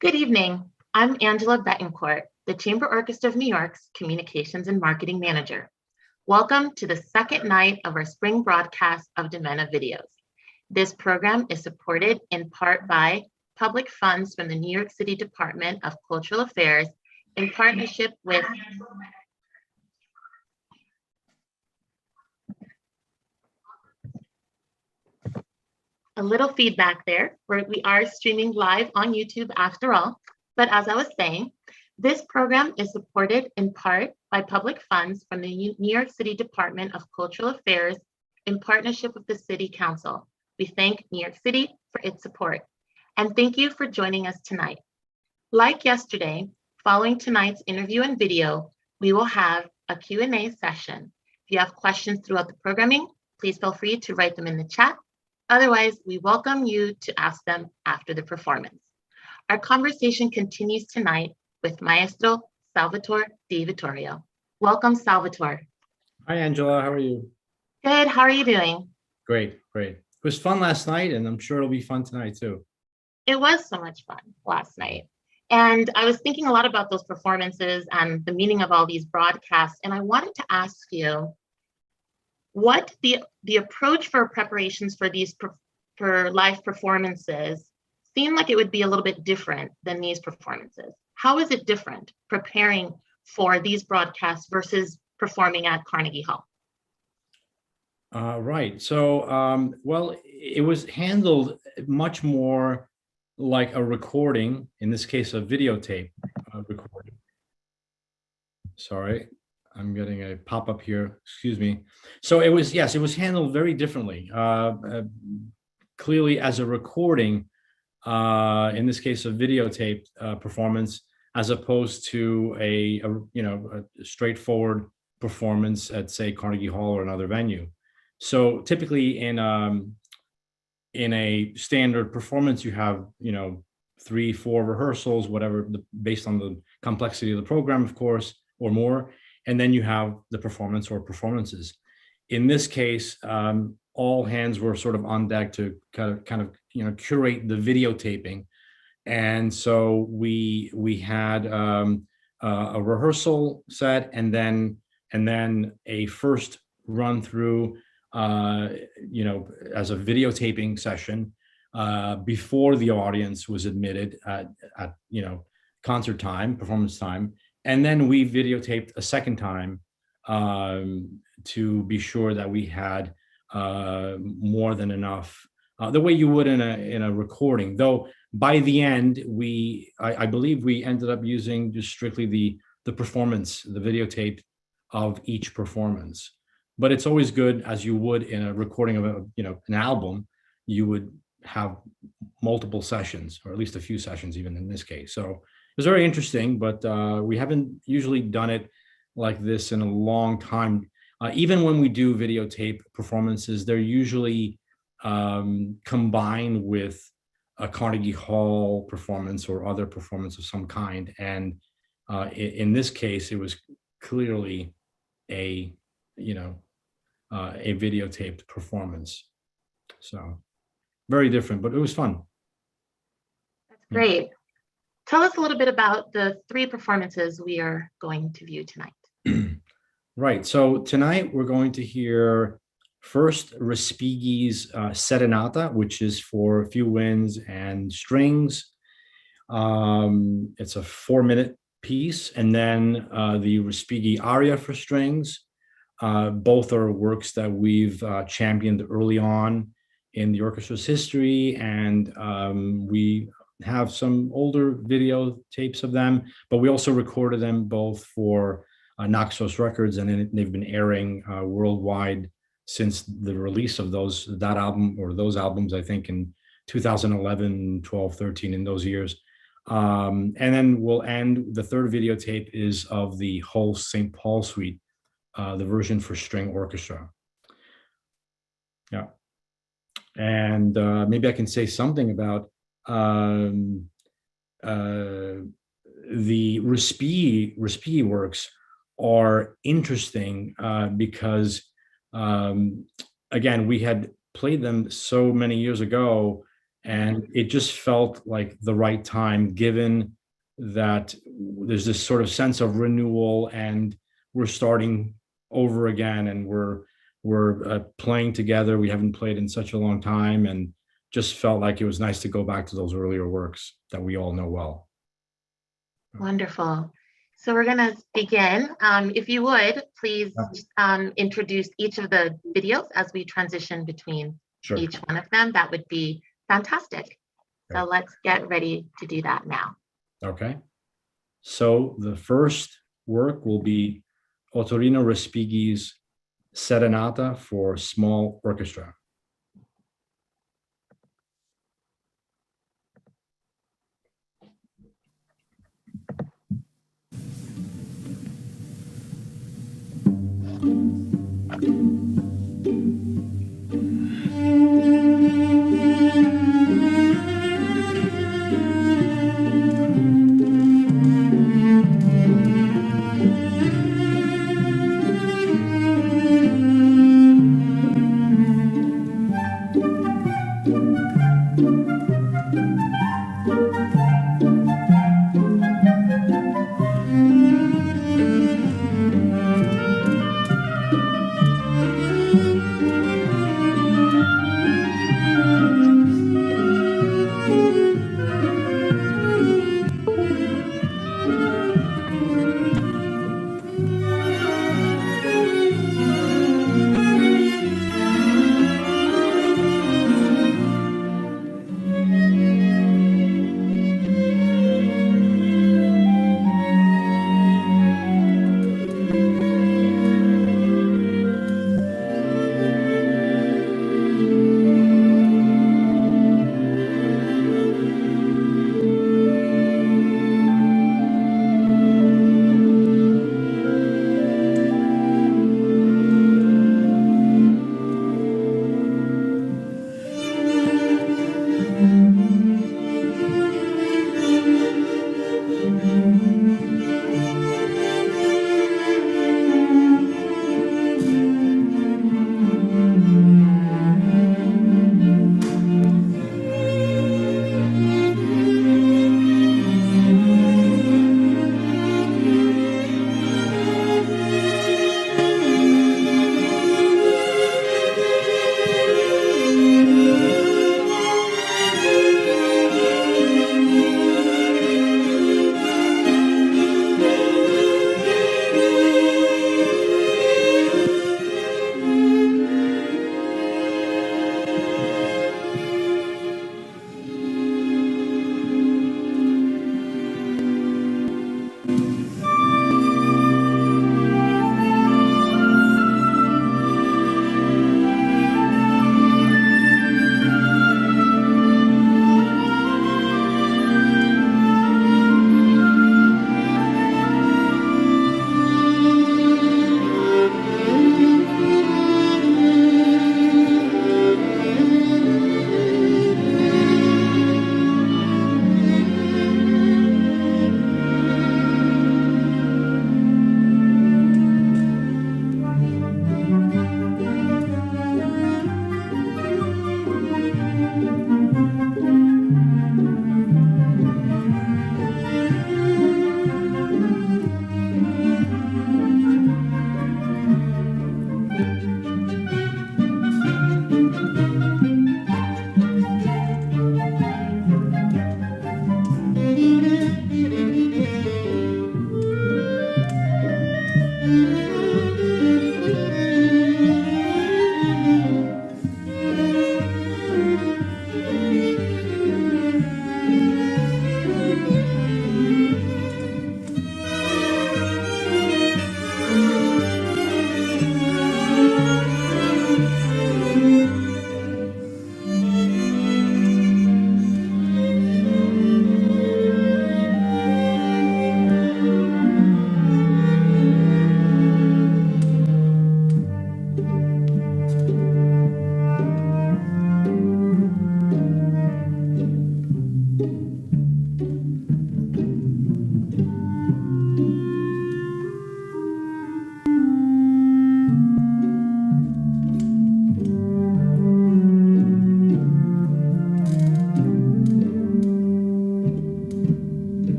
Good evening. I'm Angela Betancourt, the Chamber Orchestra of New York's Communications and Marketing Manager. Welcome to the second night of our spring broadcast of DiMenna videos. This program is supported in part by public funds from the New York City Department of Cultural Affairs in partnership with a little feedback there, where we are streaming live on YouTube after all. But as I was saying, this program is supported in part by public funds from the New York City Department of Cultural Affairs in partnership with the City Council. We thank New York City for its support. And thank you for joining us tonight. Like yesterday, following tonight's interview and video, we will have a Q&A session. If you have questions throughout the programming, please feel free to write them in the chat. Otherwise, we welcome you to ask them after the performance. Our conversation continues tonight with Maestro Salvatore Di Vittorio. Welcome, Salvatore. Hi, Angela. How are you? Good. How are you doing? Great, great. It was fun last night, and I'm sure it'll be fun tonight, too. It was so much fun last night. And I was thinking a lot about those performances and the meaning of all these broadcasts. And I wanted to ask you, what the approach for preparations for these for live performances seemed like it would be a little bit different than these performances. How is it different preparing for these broadcasts versus performing at Carnegie Hall? Right. So, well, it was handled much more like a recording, in this case, a videotape recording. Sorry. I'm getting a pop-up here, excuse me. So it was, yes, it was handled very differently. Clearly as a recording, in this case, a videotape performance, as opposed to a straightforward performance at, say, Carnegie Hall or another venue. So typically in a standard performance, you have, 3-4 rehearsals, whatever, based on the complexity of the program, of course, or more. And then you have the performance or performances. In this case, all hands were sort of on deck to kind of curate the videotaping, and so we had a rehearsal set, and then a first run through, as a videotaping session before the audience was admitted at concert time, performance time. And then we videotaped a second time to be sure that we had more than enough, the way you would in a recording. Though by the end, I believe we ended up using just strictly the performance, the videotape of each performance. But it's always good, as you would in a recording of an album, you would have multiple sessions, or at least a few sessions, even in this case. So it was very interesting, but we haven't usually done it like this in a long time. Even when we do videotape performances, they're usually combined with a Carnegie Hall performance or other performance of some kind. And in this case, it was clearly a videotaped performance. So very different, but it was fun. That's great. Yeah. Tell us a little bit about the 3 performances we are going to view tonight. Right. So tonight we're going to hear first Respighi's Serenata, which is for a few winds and strings. It's a 4-minute piece, and then the Respighi Aria for strings. Both are works that we've championed early on in the orchestra's history, and we have some older videotapes of them, but we also recorded them both for Naxos Records, and they've been airing worldwide since the release of that album, or those albums, I think in 2011, 12, 13, in those years. And then we'll end, the third videotape is of the Holst St. Paul Suite, the version for string orchestra. Yeah. And maybe I can say something about the Respighi works are interesting because, again, we had played them so many years ago And it just felt like the right time, given that there's this sort of sense of renewal, and we're starting over again, and we're playing together. We haven't played in such a long time, and just felt like it was nice to go back to those earlier works that we all know well. Wonderful. So we're going to begin. If you would, please introduce each of the videos as we transition between each one of them. That would be fantastic. So let's get ready to do that now. Okay. So the first work will be Ottorino Respighi's Serenata for small orchestra.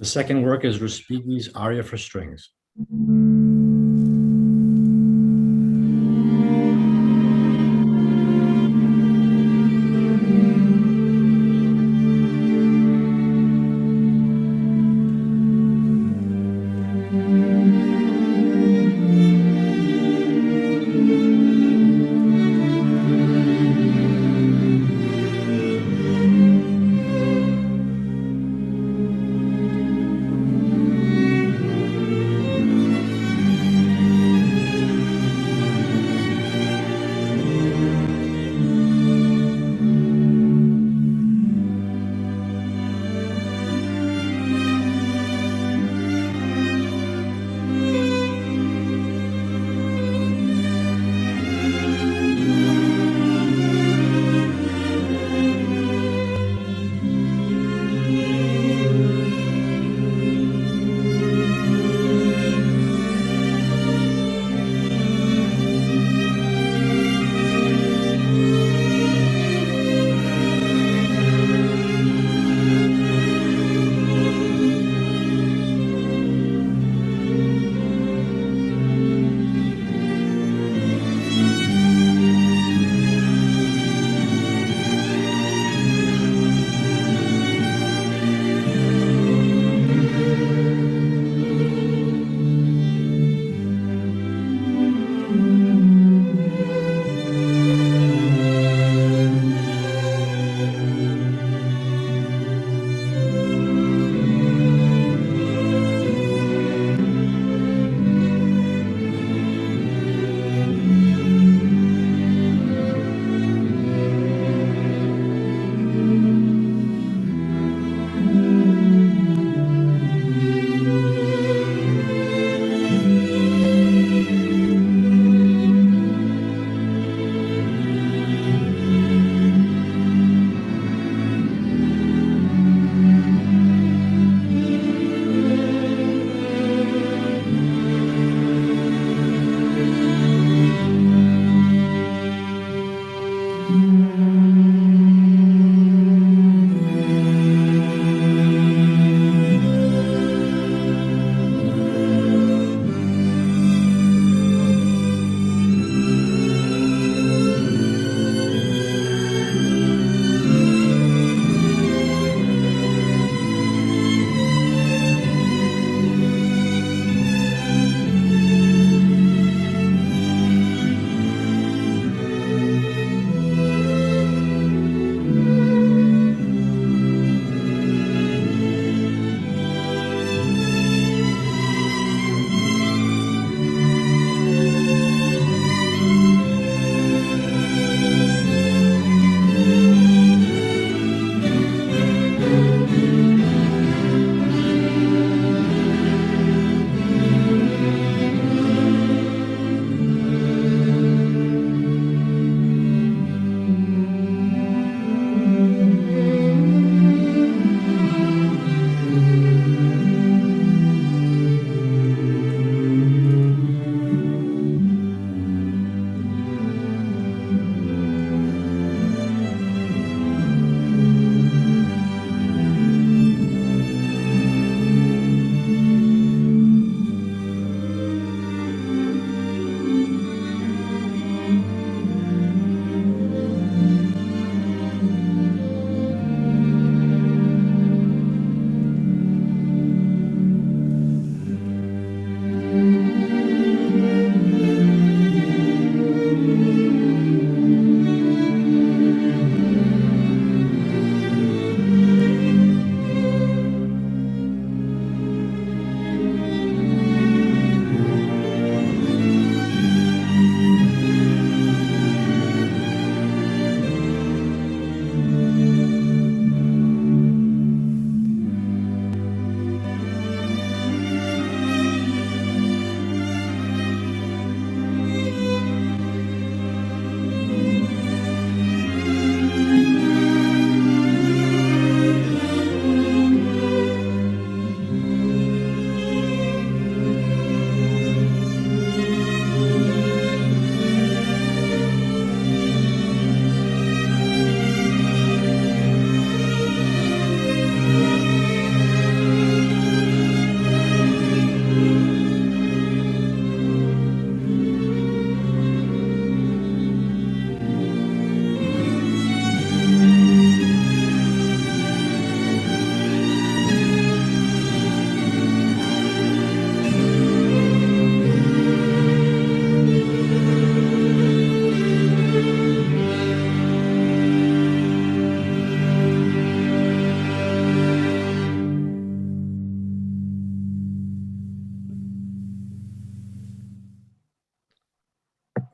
The second work is Respighi's Aria for strings.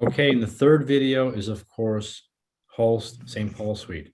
Okay, and the third video is, of course, Holst St. Paul Suite.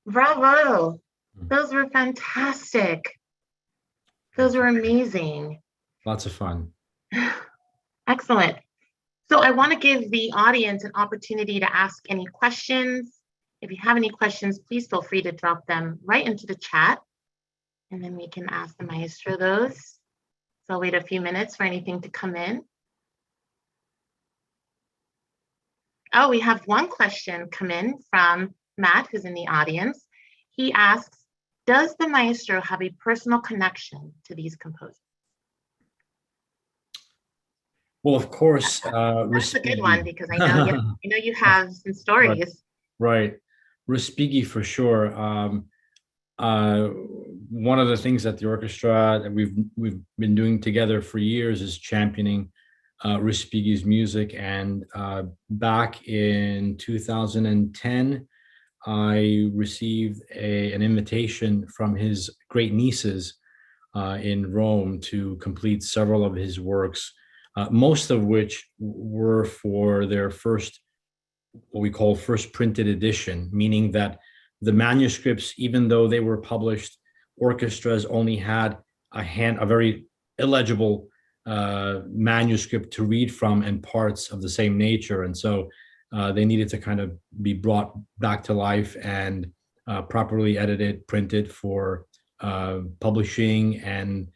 Bravo. Those were fantastic. Those were amazing. Lots of fun. Excellent. So I want to give the audience an opportunity to ask any questions. If you have any questions, please feel free to drop them right into the chat, and then we can ask the maestro those. So I'll wait a few minutes for anything to come in. Oh, we have one question come in from Matt, who's in the audience. He asks, does the maestro have a personal connection to these composers? Well, of course, that's a good one, because I know you have some stories. Right. Respighi for sure. One of the things that the orchestra that we've been doing together for years is championing Respighi's music. And back in 2010, I received an invitation from his great nieces in Rome to complete several of his works, most of which were for their first, what we call first printed edition, meaning that the manuscripts, even though they were published, orchestras only had a very illegible manuscript to read from and parts of the same nature. And so they needed to kind of be brought back to life and properly edited, printed for publishing and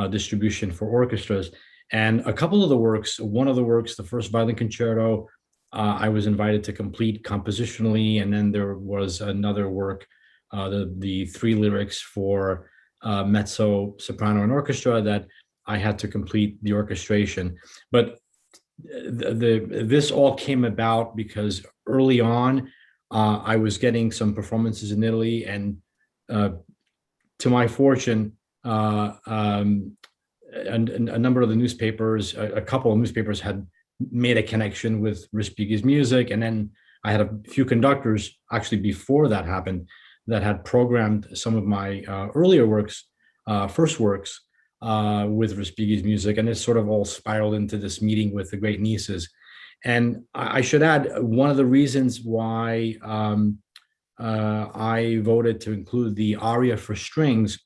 distribution for orchestras. And a couple of the works, one of the works, the first violin concerto, I was invited to complete compositionally, and then there was another work, the three lyrics for mezzo, soprano, and orchestra that I had to complete the orchestration. But this all came about because early on, I was getting some performances in Italy, and to my fortune, and a number of the newspapers, a couple of newspapers had made a connection with Respighi's music. And then I had a few conductors actually before that happened that had programmed some of my earlier works, first works with Respighi's music. And it sort of all spiraled into this meeting with the great nieces. And I should add, one of the reasons why I voted to include the Aria for strings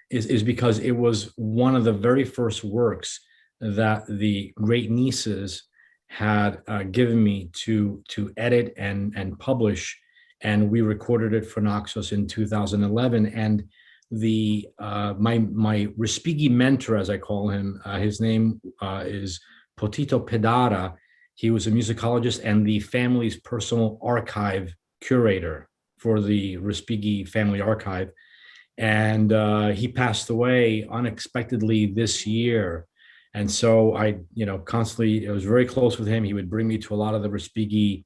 is because it was one of the very first works that the great nieces had given me to edit and publish, and we recorded it for Naxos in 2011. And the my Respighi mentor, as I call him, his name is Potito Pedara. He was a musicologist and the family's personal archive curator for the Respighi family archive. And he passed away unexpectedly this year. And so I, constantly, I was very close with him. He would bring me to a lot of the Respighi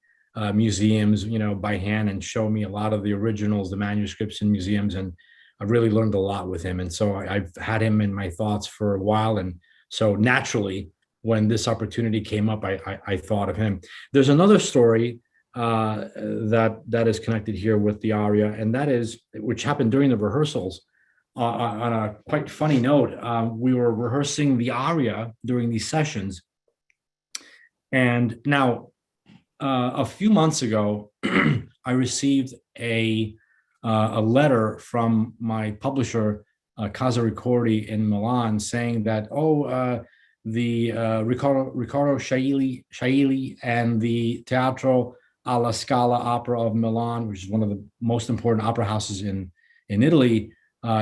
museums, by hand, and show me a lot of the originals, the manuscripts in museums. And I really learned a lot with him. And so I've had him in my thoughts for a while. And so naturally, when this opportunity came up, I thought of him. There's another story that is connected here with the aria, and that is, which happened during the rehearsals. On a quite funny note, we were rehearsing the aria during these sessions, and now a few months ago, I received a letter from my publisher, Casa Ricordi in Milan, saying that, the Riccardo Shaili and the Teatro alla Scala Opera of Milan, which is one of the most important opera houses in Italy,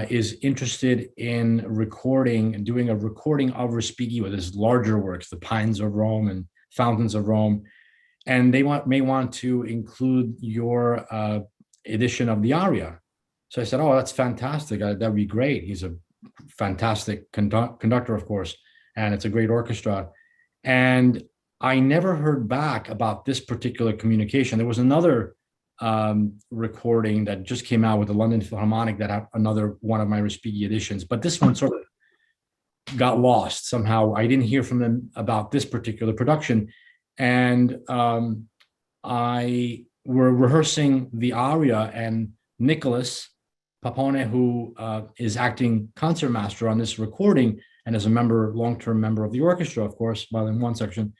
is interested in recording and doing a recording of Respighi with his larger works, The Pines of Rome and Fountains of Rome. And they may want to include your edition of the Aria. So I said, oh, that's fantastic. That'd be great. He's a fantastic conductor, of course, and it's a great orchestra. And I never heard back about this particular communication. There was another recording that just came out with the London Philharmonic that had another one of my Respighi editions, but this one sort of got lost somehow. I didn't hear from them about this particular production. And I were rehearsing the Aria, and Nicholas Pappone, who is acting concertmaster on this recording and is a long-term member of the orchestra, of course, violin one section,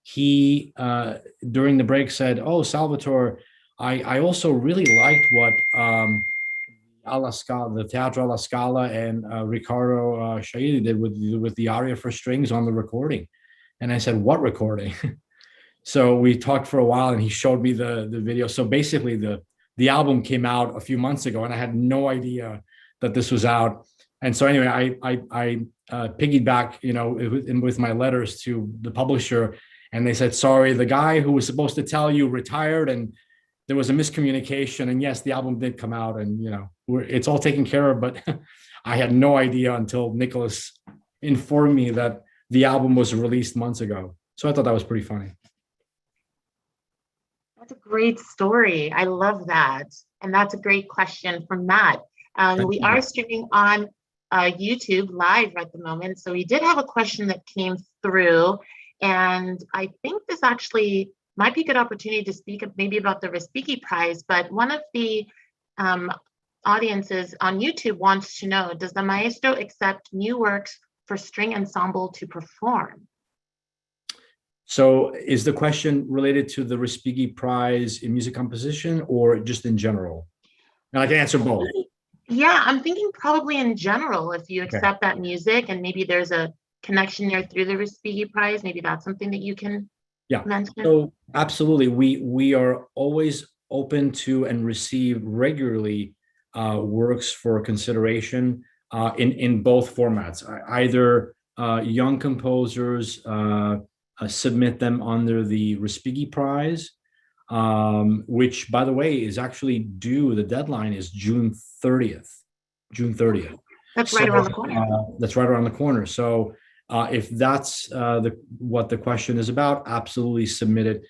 he during the break said, "Oh, Salvatore, I also really liked what alla Scala, the Teatro alla Scala and Riccardo Shaili did with the Aria for strings on the recording." And I said, "What recording?" So we talked for a while, and he showed me the video. So basically, the album came out a few months ago, and I had no idea that this was out. And so anyway, I piggybacked, with my letters to the publisher, and they said, "Sorry, the guy who was supposed to tell you retired, and there was a miscommunication. And yes, the album did come out, and it's all taken care of." But I had no idea until Nicholas informed me that the album was released months ago. So I thought that was pretty funny. That's a great story. I love that. And that's a great question from Matt. We are streaming on YouTube live at the moment. So we did have a question that came through. And I think this actually might be a good opportunity to speak maybe about the Respighi Prize. But one of the audiences on YouTube wants to know, does the Maestro accept new works for string ensemble to perform? So is the question related to the Respighi Prize in music composition or just in general? And I can answer both. Yeah, I'm thinking probably in general, if you accept that music and maybe there's a connection there through the Respighi Prize, maybe that's something that you can mention. So absolutely. We are always open to and receive regularly works for consideration in both formats, either young composers submit them under the Respighi Prize, which, by the way, is actually due. The deadline is June 30th. That's right around the corner. That's right around the corner. So if that's what the question is about, absolutely submit it.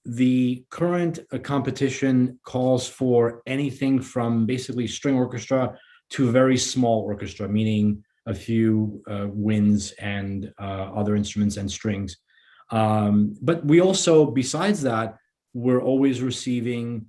The current competition calls for anything from basically string orchestra to very small orchestra, meaning a few winds and other instruments and strings. But we also, besides that, we're always receiving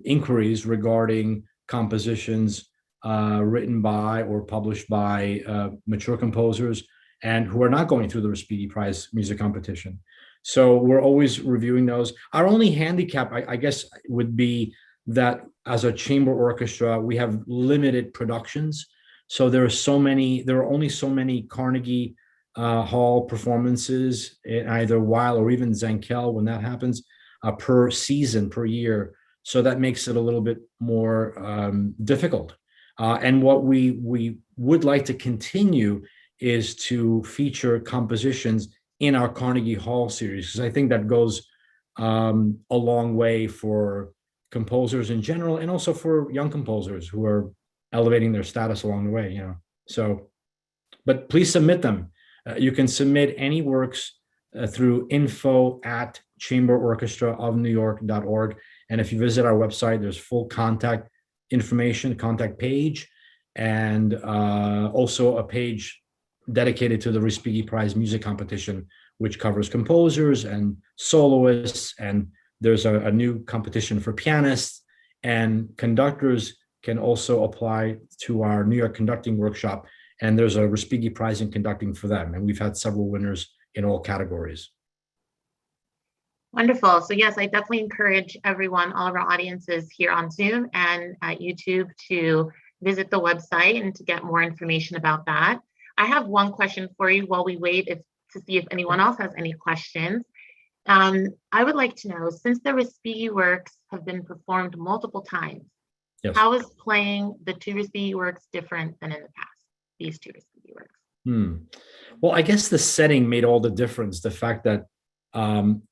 inquiries regarding compositions written by or published by mature composers and who are not going through the Respighi Prize music competition. So we're always reviewing those. Our only handicap, I guess, would be that as a chamber orchestra, we have limited productions. So there are only so many Carnegie Hall performances, either Weil or even Zankel, when that happens, per season, per year. So that makes it a little bit more difficult. And what we would like to continue is to feature compositions in our Carnegie Hall series, because I think that goes a long way for composers in general, and also for young composers who are elevating their status along the way, So, but please submit them. You can submit any works through info@chamberorchestraofnewyork.org. And if you visit our website, there's full contact information, contact page, and also a page dedicated to the Respighi Prize music competition, which covers composers and soloists. And there's a new competition for pianists, and conductors can also apply to our New York conducting workshop. And there's a Respighi Prize in conducting for them. And we've had several winners in all categories. Wonderful. So yes, I definitely encourage everyone, all of our audiences here on Zoom and at YouTube, to visit the website and to get more information about that. I have one question for you while we wait to see if anyone else has any questions. I would like to know, since the Respighi works have been performed multiple times, Yes. how is playing the two Respighi works different than in the past, these two Respighi works? Well, I guess the setting made all the difference. The fact that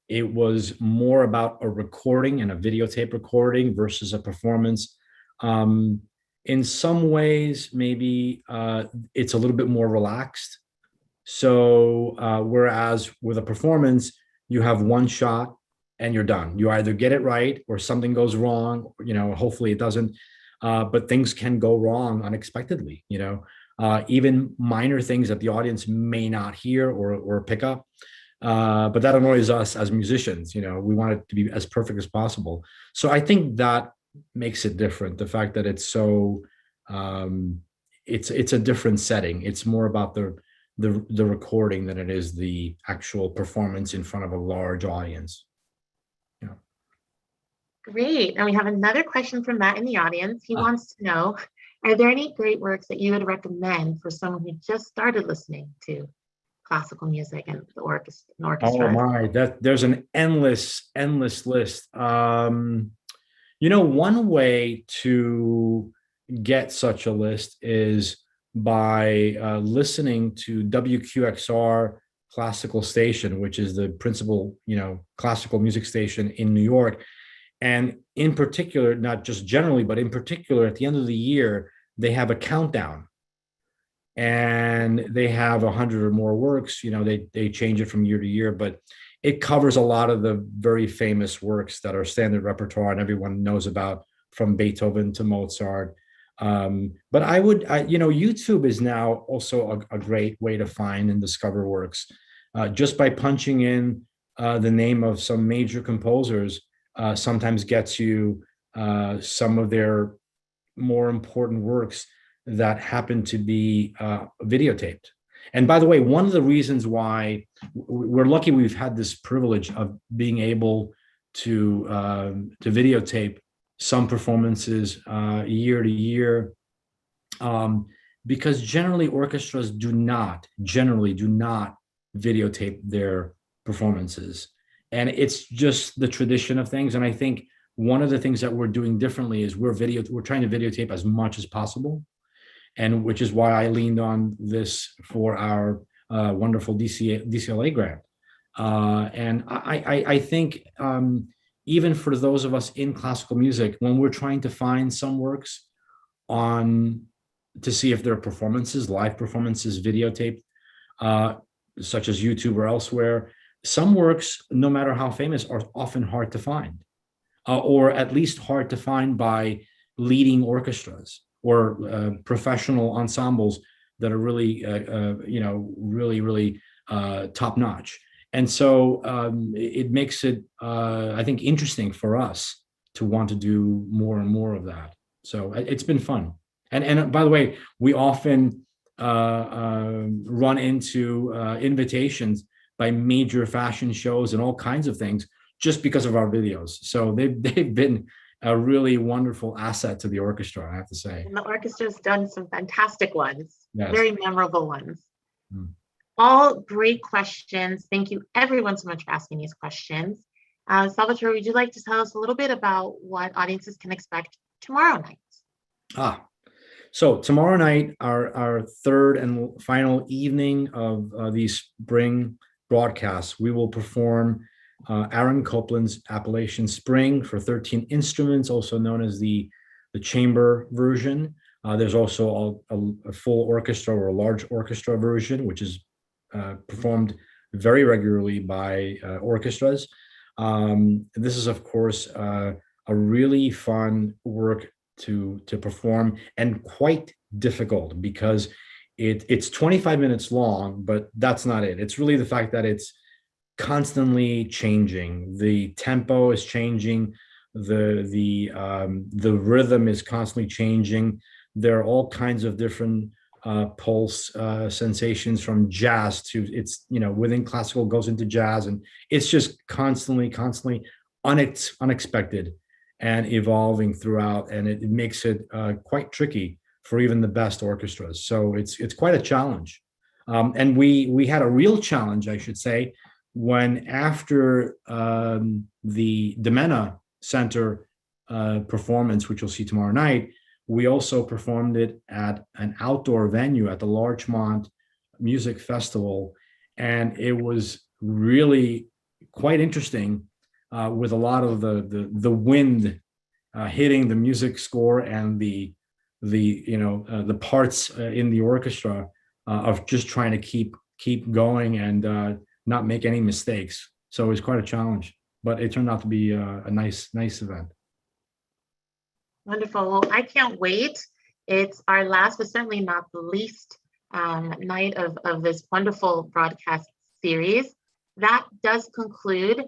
it was more about a recording and a videotape recording versus a performance. In some ways, maybe it's a little bit more relaxed. So whereas with a performance, you have one shot and you're done. You either get it right or something goes wrong. Hopefully it doesn't. But things can go wrong unexpectedly. Even minor things that the audience may not hear or pick up. But that annoys us as musicians. We want it to be as perfect as possible. So I think that makes it different. The fact that it's so, it's a different setting. It's more about the recording than it is the actual performance in front of a large audience. Great. And we have another question from Matt in the audience. He wants to know, are there any great works that you would recommend for someone who just started listening to classical music and the orchestra? Oh my, there's an endless list. One way to get such a list is by listening to WQXR classical station, which is the principal, classical music station in New York. And in particular, not just generally, but in particular, at the end of the year, they have a countdown. And they have 100 or more works. They change it from year to year, but it covers a lot of the very famous works that are standard repertoire and everyone knows about, from Beethoven to Mozart. But YouTube is now also a great way to find and discover works. Just by punching in the name of some major composers sometimes gets you some of their more important works that happen to be videotaped. And by the way, one of the reasons why we're lucky we've had this privilege of being able to videotape some performances year to year, because generally orchestras do not videotape their performances. And it's just the tradition of things. And I think one of the things that we're doing differently is we're trying to videotape as much as possible. And which is why I leaned on this for our wonderful DCLA grant. And I think even for those of us in classical music, when we're trying to find some works to see if their performances, live performances, videotaped, such as YouTube or elsewhere, some works, no matter how famous, are often hard to find, or at least hard to find by leading orchestras or professional ensembles that are really, really top notch. And so it makes it, I think, interesting for us to want to do more and more of that. So it's been fun. And by the way, we often run into invitations by major fashion shows and all kinds of things just because of our videos. So they've been a really wonderful asset to the orchestra, I have to say. And the orchestra's done some fantastic ones, yes. Very memorable ones. All great questions. Thank you everyone so much for asking these questions. Salvatore, would you like to tell us a little bit about what audiences can expect tomorrow night? So tomorrow night, our third and final evening of these spring broadcasts, we will perform Aaron Copland's Appalachian Spring for 13 instruments, also known as the chamber version. There's also a full orchestra or a large orchestra version, which is performed very regularly by orchestras. This is, of course, a really fun work to perform and quite difficult because it's 25 minutes long, but that's not it. It's really the fact that it's constantly changing. The tempo is changing. The rhythm is constantly changing. There are all kinds of different pulse sensations, from jazz to within classical goes into jazz, and it's just constantly unexpected and evolving throughout, and it makes it quite tricky for even the best orchestras. So it's quite a challenge. And we had a real challenge, I should say, when after the DiMenna Center performance, which you'll see tomorrow night, we also performed it at an outdoor venue at the Larchmont Music Festival. And it was really quite interesting with a lot of the wind hitting the music score and the parts in the orchestra of just trying to keep going and not make any mistakes. So it was quite a challenge, but it turned out to be a nice event. Wonderful. Well, I can't wait. It's our last, but certainly not the least, night of this wonderful broadcast series. That does conclude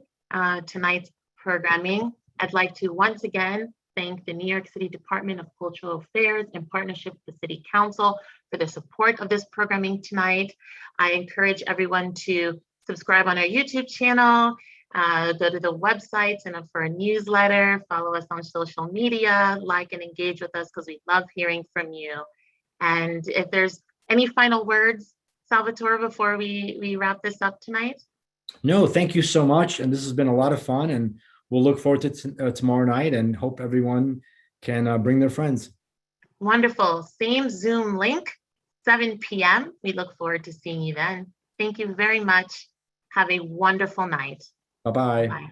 tonight's programming. I'd like to once again thank the New York City Department of Cultural Affairs in partnership with the City Council for the support of this programming tonight. I encourage everyone to subscribe on our YouTube channel, go to the website, sign up for a newsletter, follow us on social media, like and engage with us because we love hearing from you. And if there's any final words, Salvatore, before we wrap this up tonight? No, thank you so much. And this has been a lot of fun, and we'll look forward to tomorrow night and hope everyone can bring their friends. Wonderful. Same Zoom link, 7 p.m. We look forward to seeing you then. Thank you very much. Have a wonderful night. Bye-bye. Bye.